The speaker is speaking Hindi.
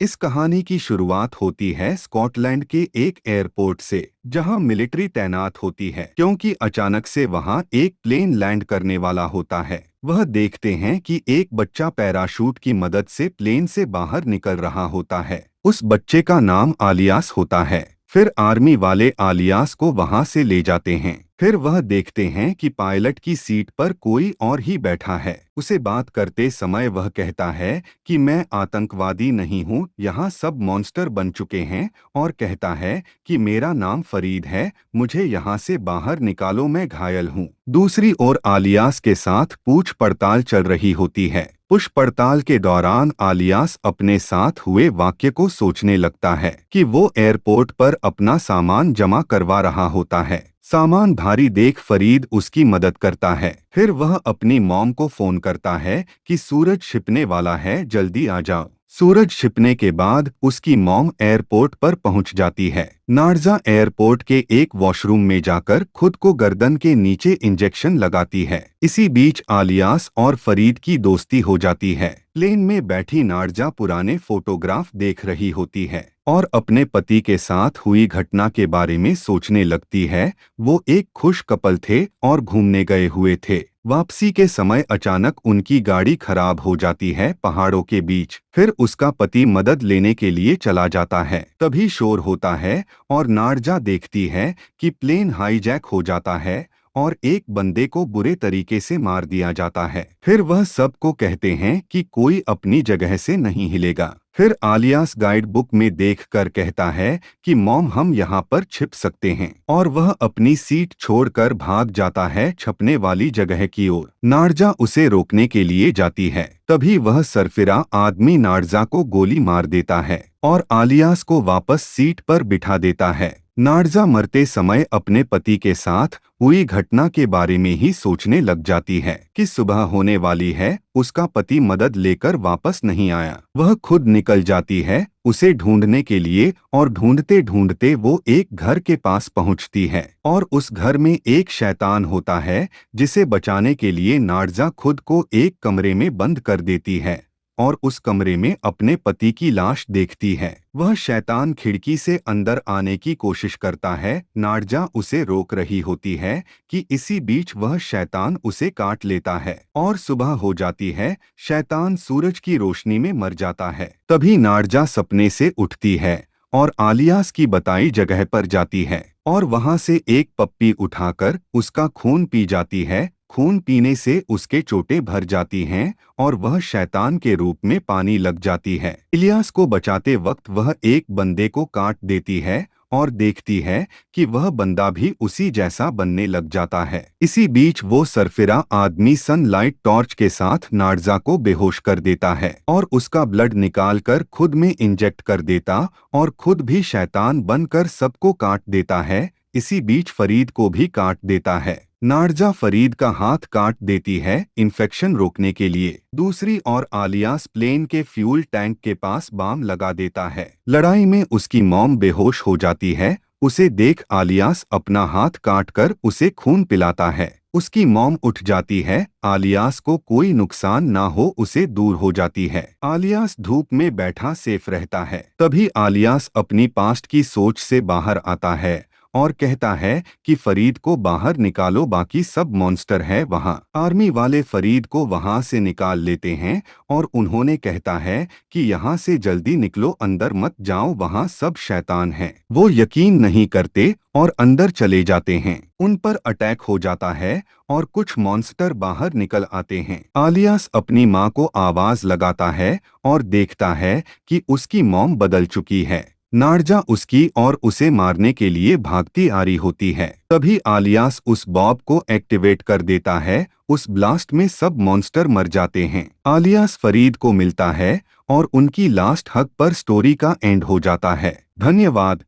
इस कहानी की शुरुआत होती है स्कॉटलैंड के एक एयरपोर्ट से, जहां मिलिट्री तैनात होती है, क्योंकि अचानक से वहां एक प्लेन लैंड करने वाला होता है। वह देखते हैं कि एक बच्चा पैराशूट की मदद से प्लेन से बाहर निकल रहा होता है। उस बच्चे का नाम आलियास होता है। फिर आर्मी वाले आलियास को वहां से ले जाते हैं। फिर वह देखते हैं कि पायलट की सीट पर कोई और ही बैठा है। उसे बात करते समय वह कहता है कि मैं आतंकवादी नहीं हूँ, यहाँ सब मॉन्स्टर बन चुके हैं, और कहता है कि मेरा नाम फरीद है, मुझे यहाँ से बाहर निकालो, मैं घायल हूँ। दूसरी ओर आलियास के साथ पूछ पड़ताल चल रही होती है। पूछ पड़ताल के दौरान आलियास अपने साथ हुए वाक्य को सोचने लगता है कि वो एयरपोर्ट पर अपना सामान जमा करवा रहा होता है। सामान भारी देख फरीद उसकी मदद करता है। फिर वह अपनी मॉम को फोन करता है कि सूरज छिपने वाला है, जल्दी आ जाओ। सूरज छिपने के बाद उसकी मॉम एयरपोर्ट पर पहुंच जाती है। नार्जा एयरपोर्ट के एक वॉशरूम में जाकर खुद को गर्दन के नीचे इंजेक्शन लगाती है। इसी बीच आलियास और फरीद की दोस्ती हो जाती है। प्लेन में बैठी नार्जा पुराने फोटोग्राफ देख रही होती है और अपने पति के साथ हुई घटना के बारे में सोचने लगती है। वो एक खुश कपल थे और घूमने गए हुए थे। वापसी के समय अचानक उनकी गाड़ी खराब हो जाती है पहाड़ों के बीच। फिर उसका पति मदद लेने के लिए चला जाता है। तभी शोर होता है और नार्जा देखती है कि प्लेन हाईजैक हो जाता है और एक बंदे को बुरे तरीके से मार दिया जाता है। फिर वह सबको कहते हैं कि कोई अपनी जगह से नहीं हिलेगा। फिर आलियास गाइड बुक में देखकर कहता है कि मॉम हम यहाँ पर छिप सकते हैं, और वह अपनी सीट छोड़कर भाग जाता है छपने वाली जगह की ओर। नार्जा उसे रोकने के लिए जाती है। तभी वह सरफिरा आदमी नार्जा को गोली मार देता है और आलियास को वापस सीट पर बिठा देता है। नार्जा मरते समय अपने पति के साथ हुई घटना के बारे में ही सोचने लग जाती है कि सुबह होने वाली है, उसका पति मदद लेकर वापस नहीं आया। वह खुद निकल जाती है उसे ढूंढने के लिए, और ढूंढते ढूंढते वो एक घर के पास पहुंचती है और उस घर में एक शैतान होता है, जिसे बचाने के लिए नार्जा खुद को एक कमरे में बंद कर देती है और उस कमरे में अपने पति की लाश देखती है। वह शैतान खिड़की से अंदर आने की कोशिश करता है। नार्जा उसे रोक रही होती है कि इसी बीच वह शैतान उसे काट लेता है और सुबह हो जाती है। शैतान सूरज की रोशनी में मर जाता है। तभी नार्जा सपने से उठती है और आलियास की बताई जगह पर जाती है और वहां से एक पप्पी उठाकर उसका खून पी जाती है। खून पीने से उसके चोटें भर जाती हैं और वह शैतान के रूप में पानी लग जाती है। इलियास को बचाते वक्त वह एक बंदे को काट देती है और देखती है कि वह बंदा भी उसी जैसा बनने लग जाता है। इसी बीच वो सरफिरा आदमी सनलाइट टॉर्च के साथ नार्जा को बेहोश कर देता है और उसका ब्लड निकालकर खुद में इंजेक्ट कर देता और खुद भी शैतान बनकर सबको काट देता है। इसी बीच फरीद को भी काट देता है। नार्जा फरीद का हाथ काट देती है इन्फेक्शन रोकने के लिए। दूसरी ओर आलियास प्लेन के फ्यूल टैंक के पास बम लगा देता है। लड़ाई में उसकी मॉम बेहोश हो जाती है। उसे देख आलियास अपना हाथ काटकर उसे खून पिलाता है। उसकी मॉम उठ जाती है। आलियास को कोई नुकसान ना हो उसे दूर हो जाती है। आलियास धूप में बैठा सेफ रहता है। तभी आलियास अपनी पास्ट की सोच से बाहर आता है और कहता है कि फरीद को बाहर निकालो, बाकी सब मॉन्स्टर है वहाँ। आर्मी वाले फरीद को वहाँ से निकाल लेते हैं और उन्होंने कहता है कि यहाँ से जल्दी निकलो, अंदर मत जाओ, वहाँ सब शैतान हैं। वो यकीन नहीं करते और अंदर चले जाते हैं। उन पर अटैक हो जाता है और कुछ मॉन्स्टर बाहर निकल आते हैं। आलियास अपनी माँ को आवाज लगाता है और देखता है कि उसकी मॉम बदल चुकी है। नार्जा उसकी और उसे मारने के लिए भागती आ रही होती है। तभी आलियास उस बॉब को एक्टिवेट कर देता है। उस ब्लास्ट में सब मॉन्स्टर मर जाते हैं। आलियास फरीद को मिलता है और उनकी लास्ट हग पर स्टोरी का एंड हो जाता है। धन्यवाद।